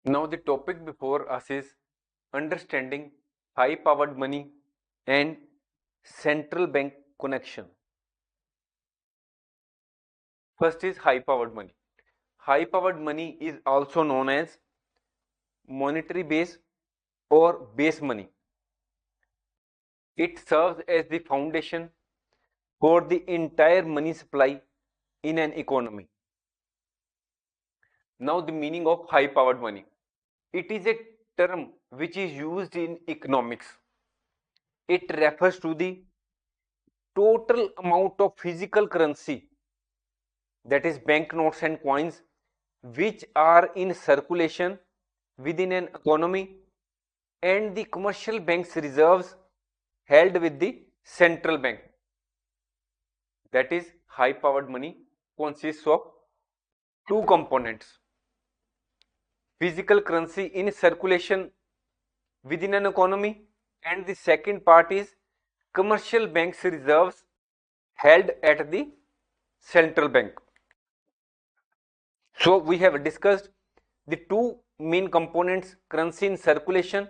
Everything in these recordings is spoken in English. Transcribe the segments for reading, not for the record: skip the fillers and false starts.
Now the topic before us is understanding high powered money and central bank connection. First is high powered money. High powered money is also known as monetary base or base money. It serves as the foundation for the entire money supply in an economy. Now the meaning of high powered money. It is a term which is used in economics. It refers to the total amount of physical currency, that is banknotes and coins, which are in circulation within an economy, and the commercial bank's reserves held with the central bank. That is, high powered money consists of two components: physical currency in circulation within an economy, and the second part is commercial banks reserves held at the central bank. So we have discussed the two main components: currency in circulation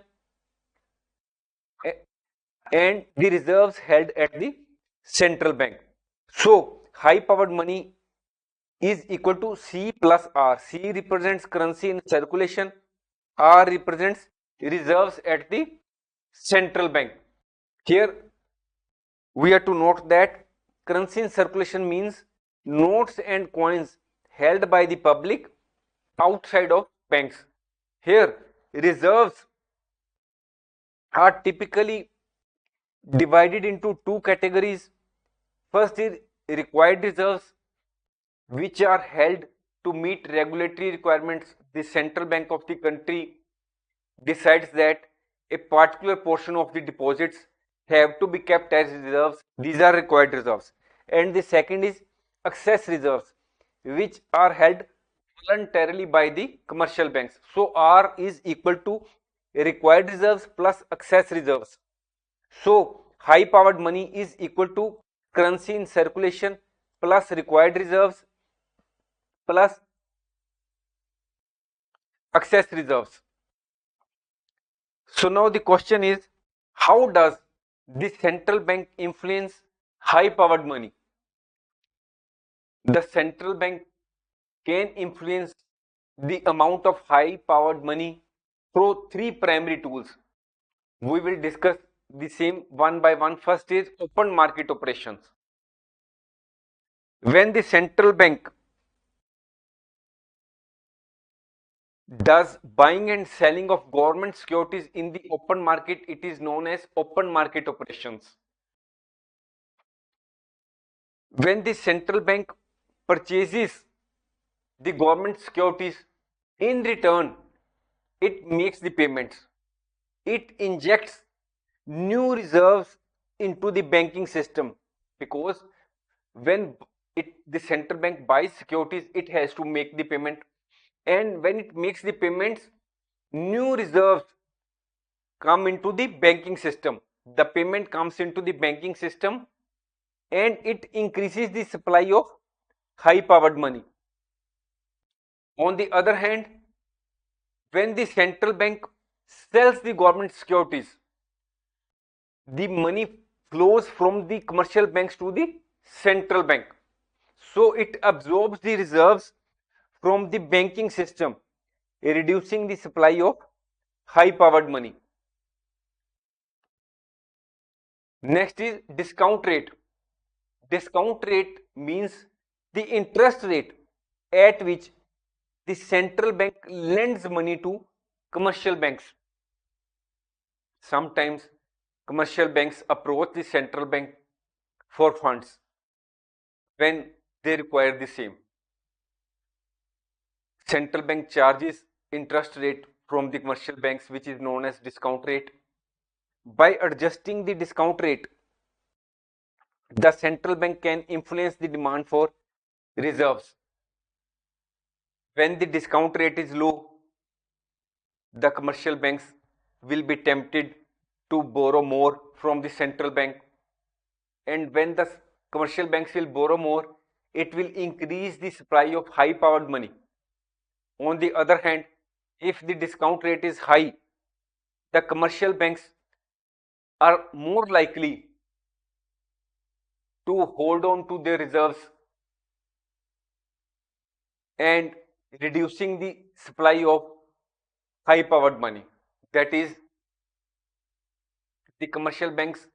and the reserves held at the central bank. So high powered money is equal to C plus R. C represents currency in circulation, R represents reserves at the central bank. Here we are to note that currency in circulation means notes and coins held by the public outside of banks. Here reserves are typically divided into two categories. First is required reserves, which are held to meet regulatory requirements. The central bank of the country decides that a particular portion of the deposits have to be kept as reserves. These are required reserves. And the second is excess reserves, which are held voluntarily by the commercial banks. So R is equal to required reserves plus excess reserves. So high powered money is equal to currency in circulation plus required reserves plus excess reserves. So now the question is, how does the central bank influence high powered money? The central bank can influence the amount of high powered money through three primary tools. We will discuss the same one by one. First is open market operations. When the central bank does buying and selling of government securities in the open market, it is known as open market operations. When the central bank purchases the government securities, in return it makes the payments. It injects new reserves into the banking system, because when the central bank buys securities, it has to make the payment, and when it makes the payments, new reserves come into the banking system. The payment comes into the banking system and it increases the supply of high powered money. On the other hand, when the central bank sells the government securities, the money flows from the commercial banks to the central bank. So it absorbs the reserves from the banking system, reducing the supply of high powered money. Next is discount rate. Discount rate means the interest rate at which the central bank lends money to commercial banks. Sometimes commercial banks approach the central bank for funds when they require the same. Central bank charges interest rate from the commercial banks, which is known as discount rate. By adjusting the discount rate, the central bank can influence the demand for reserves. When the discount rate is low, the commercial banks will be tempted to borrow more from the central bank, and when the commercial banks will borrow more, it will increase the supply of high powered money. On the other hand, if the discount rate is high, the commercial banks are more likely to hold on to their reserves and reducing the supply of high powered money. That is, the commercial banks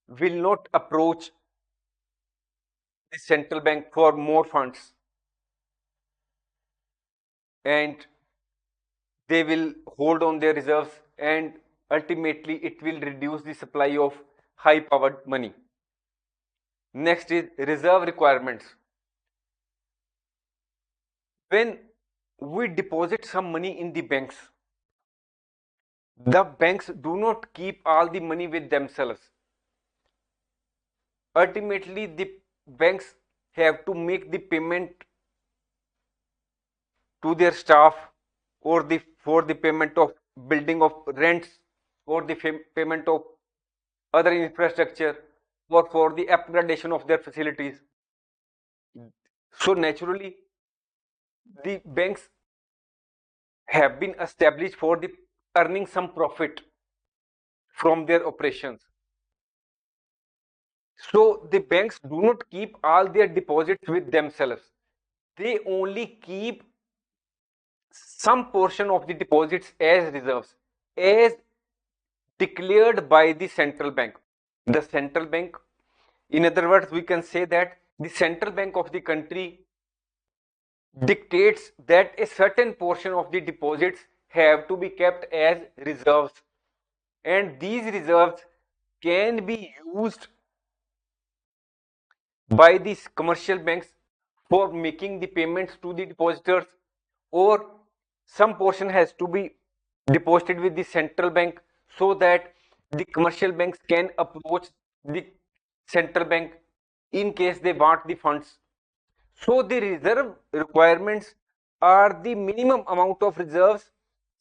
will not approach the central bank for more funds, and they will hold on their reserves, and ultimately it will reduce the supply of high powered money. Next is reserve requirements. When we deposit some money in the banks do not keep all the money with themselves. Ultimately, the banks have to make the payment to their staff, or for the payment of building of rents, or the payment of other infrastructure, or for the upgradation of their facilities. So naturally, the banks have been established for the earning some profit from their operations. So the banks do not keep all their deposits with themselves. They only keep some portion of the deposits as reserves, as declared by the central bank. The central bank, in other words, we can say that the central bank of the country dictates that a certain portion of the deposits have to be kept as reserves, and these reserves can be used by these commercial banks for making the payments to the depositors, or some portion has to be deposited with the central bank so that the commercial banks can approach the central bank in case they want the funds. So the reserve requirements are the minimum amount of reserves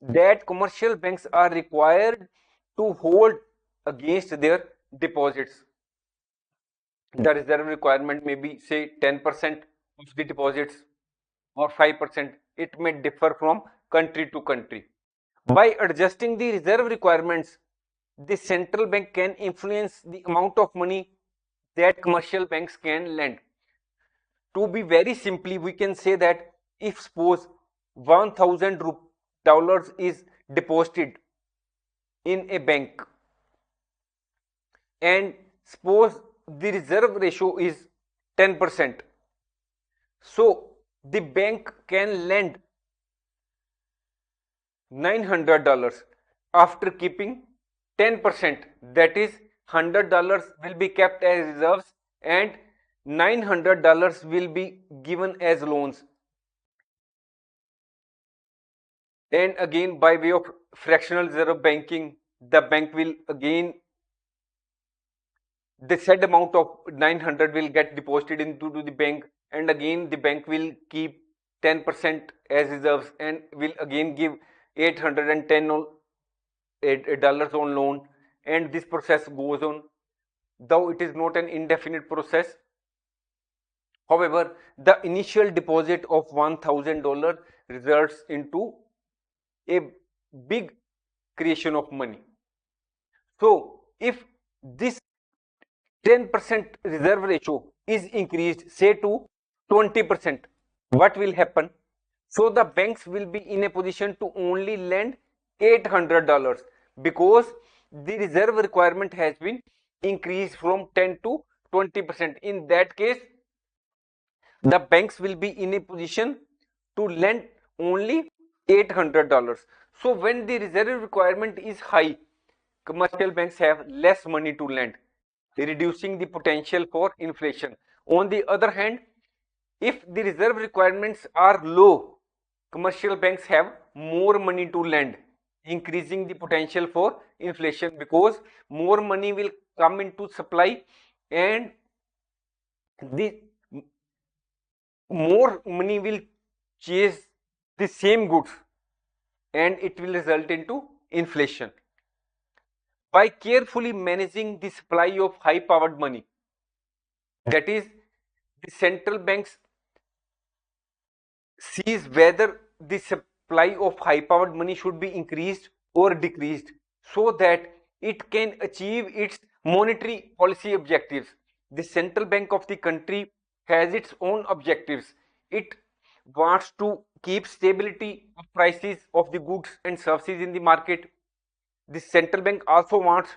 that commercial banks are required to hold against their deposits. The reserve requirement may be, say, 10% of the deposits or 5%. It may differ from country to country. By adjusting the reserve requirements, the central bank can influence the amount of money that commercial banks can lend. To be very simply, we can say that if suppose $1,000 is deposited in a bank, and suppose the reserve ratio is 10%, so the bank can lend $900 after keeping 10%, that is $100 will be kept as reserves and $900 will be given as loans. And again, by way of fractional reserve banking, the bank will again, the said amount of 900 will get deposited into the bank, and again the bank will keep 10% as reserves and will again give $810 on loan, and this process goes on, though it is not an indefinite process. However, the initial deposit of $1,000 results into a big creation of money. So if this 10% reserve ratio is increased, say, to 20%, what will happen? So the banks will be in a position to only lend $800 because the reserve requirement has been increased from 10 to 20%. In that case, the banks will be in a position to lend only $800. So when the reserve requirement is high, commercial banks have less money to lend, reducing the potential for inflation. On the other hand, if the reserve requirements are low, commercial banks have more money to lend, increasing the potential for inflation, because more money will come into supply and the more money will chase the same goods, and it will result into inflation. By carefully managing the supply of high powered money, that is, the central banks sees whether the supply of high powered money should be increased or decreased so that it can achieve its monetary policy objectives. The central bank of the country has its own objectives. It wants to keep stability of prices of the goods and services in the market. The central bank also wants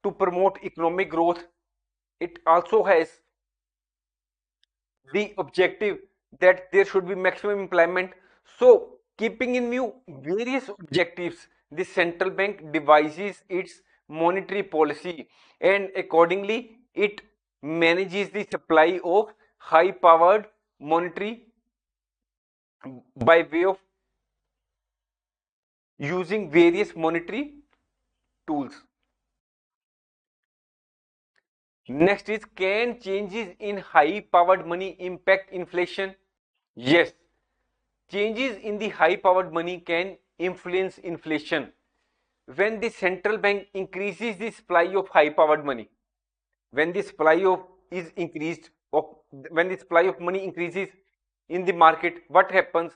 to promote economic growth. It also has the objective that there should be maximum employment. So, keeping in view various objectives, the central bank devises its monetary policy and accordingly it manages the supply of high powered monetary by way of using various monetary tools. Next is, can changes in high powered money impact inflation? Yes, changes in the high powered money can influence inflation. When the central bank increases the supply of high powered money, when the supply of is increased of when the supply of money increases in the market, what happens?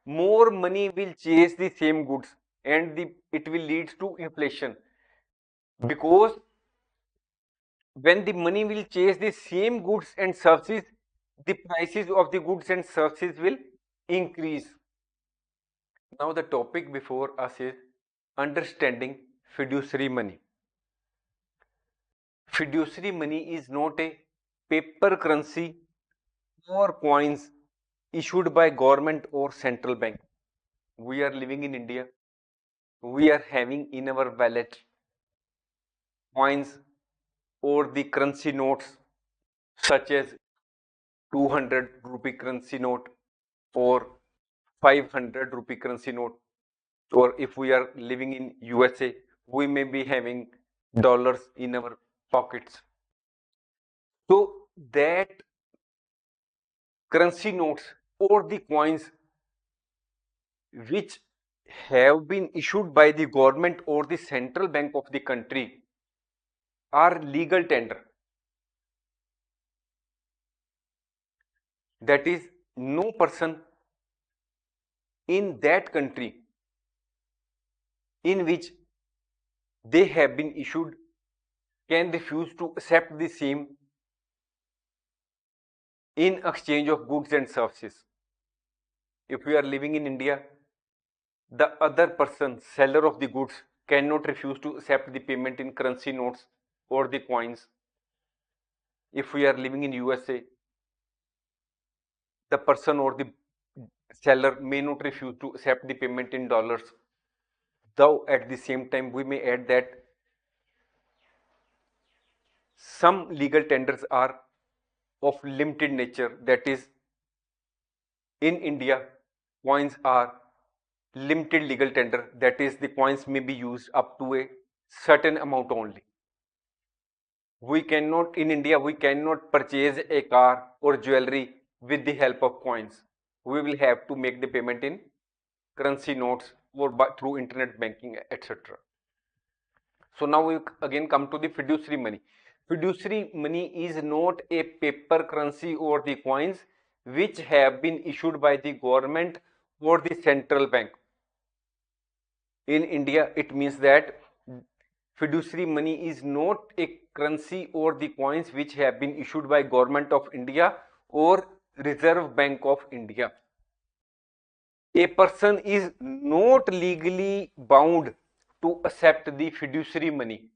More money will chase the same goods and it will lead to inflation, because when the money will chase the same goods and services, the prices of the goods and services will increase. Now the topic before us is understanding fiduciary money. Fiduciary money is not a paper currency or coins issued by government or central bank. We are living in India. We are having in our wallet coins or the currency notes such as 200 rupee currency note or 500 rupee currency note, or if we are living in USA, we may be having dollars in our pockets. So that currency notes or the coins which have been issued by the government or the central bank of the country are legal tender. That is, no person in that country in which they have been issued can refuse to accept the same in exchange of goods and services. If we are living in India, the other person, seller of the goods, cannot refuse to accept the payment in currency notes or the coins. If we are living in USA, the person or the seller may not refuse to accept the payment in dollars. Though at the same time, we may add that some legal tenders are of limited nature. That is, in India, coins are limited legal tender. That is, the coins may be used up to a certain amount only. We cannot, in India, we cannot purchase a car or jewelry with the help of coins. We will have to make the payment in currency notes or through internet banking, etc. So now we again come to the fiduciary money. Fiduciary money is not a paper currency or the coins which have been issued by the government or the central bank. In India, it means that fiduciary money is not a currency or the coins which have been issued by government of India or Reserve Bank of India. A person is not legally bound to accept the fiduciary money.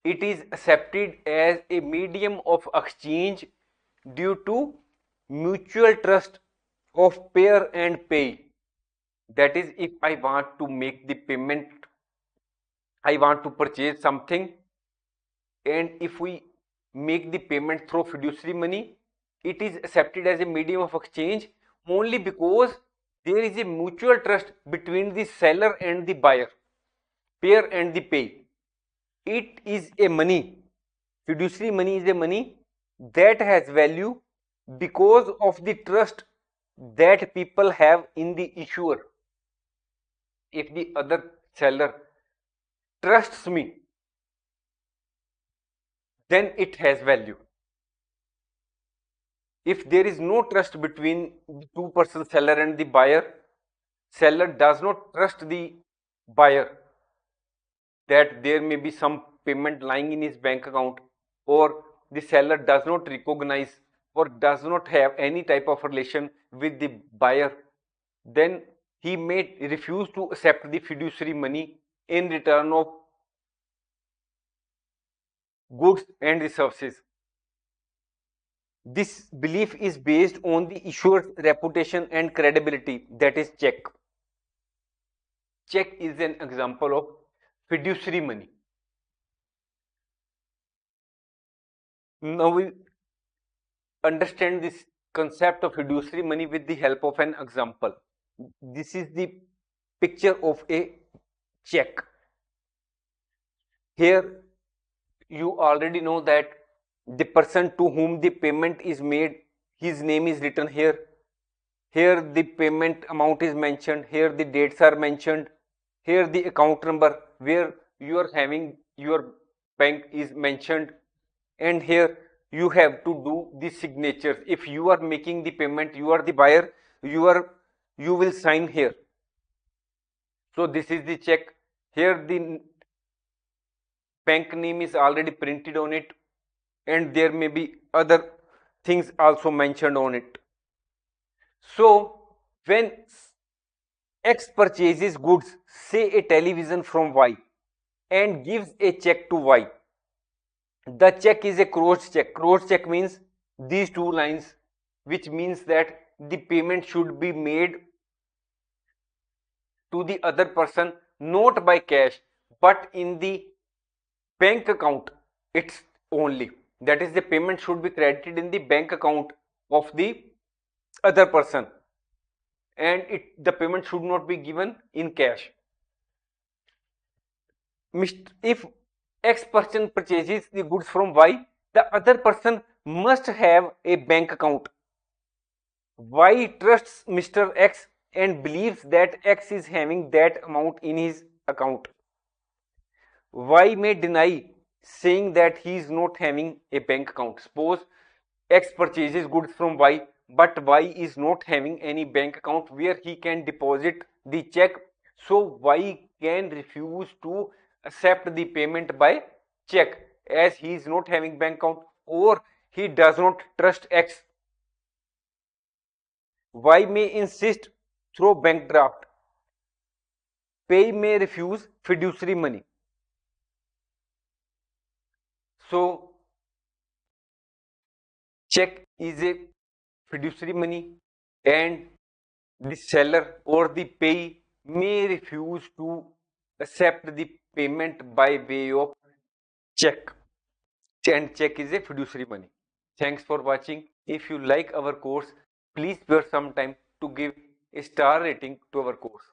It is accepted as a medium of exchange due to mutual trust of payer and pay. That is, if I want to make the payment, I want to purchase something, and if we make the payment through fiduciary money, it is accepted as a medium of exchange only because there is a mutual trust between the seller and the buyer, payer and the pay. It is a money, fiduciary money is a money that has value because of the trust that people have in the issuer. If the other seller trusts me, then it has value. If there is no trust between the two persons, seller and the buyer, seller does not trust the buyer that there may be some payment lying in his bank account, or the seller does not recognize or does not have any type of relation with the buyer, then he may refuse to accept the fiduciary money in return of goods and the services. This belief is based on the issuer's reputation and credibility, that is check. Check is an example of fiduciary money. Now we understand this concept of fiduciary money with the help of an example. This is the picture of a check. Here you already know that the person to whom the payment is made, his name is written here. Here the payment amount is mentioned, here the dates are mentioned, here the account number where you are having your bank is mentioned, and here you have to do the signatures. If you are making the payment, you are the buyer, you will sign here. So this is the check. Here the bank name is already printed on it, and there may be other things also mentioned on it. So when X purchases goods, say a television from Y, and gives a check to Y, the check is a crossed check. Crossed check means these two lines, which means that the payment should be made to the other person not by cash but in the bank account. It's only that is, the payment should be credited in the bank account of the other person, and the payment should not be given in cash. If X person purchases the goods from Y, the other person must have a bank account. Y trusts Mr. X and believes that X is having that amount in his account. Y may deny, saying that he is not having a bank account. Suppose X purchases goods from Y, but Y is not having any bank account where he can deposit the check. So Y can refuse to accept the payment by check as he is not having bank account, or he does not trust X. Y may insist through bank draft. Pay may refuse fiduciary money. So check is a fiduciary money, and the seller or the payee may refuse to accept the payment by way of check, and check is a fiduciary money. Thanks for watching. If you like our course, please spare some time to give a star rating to our course.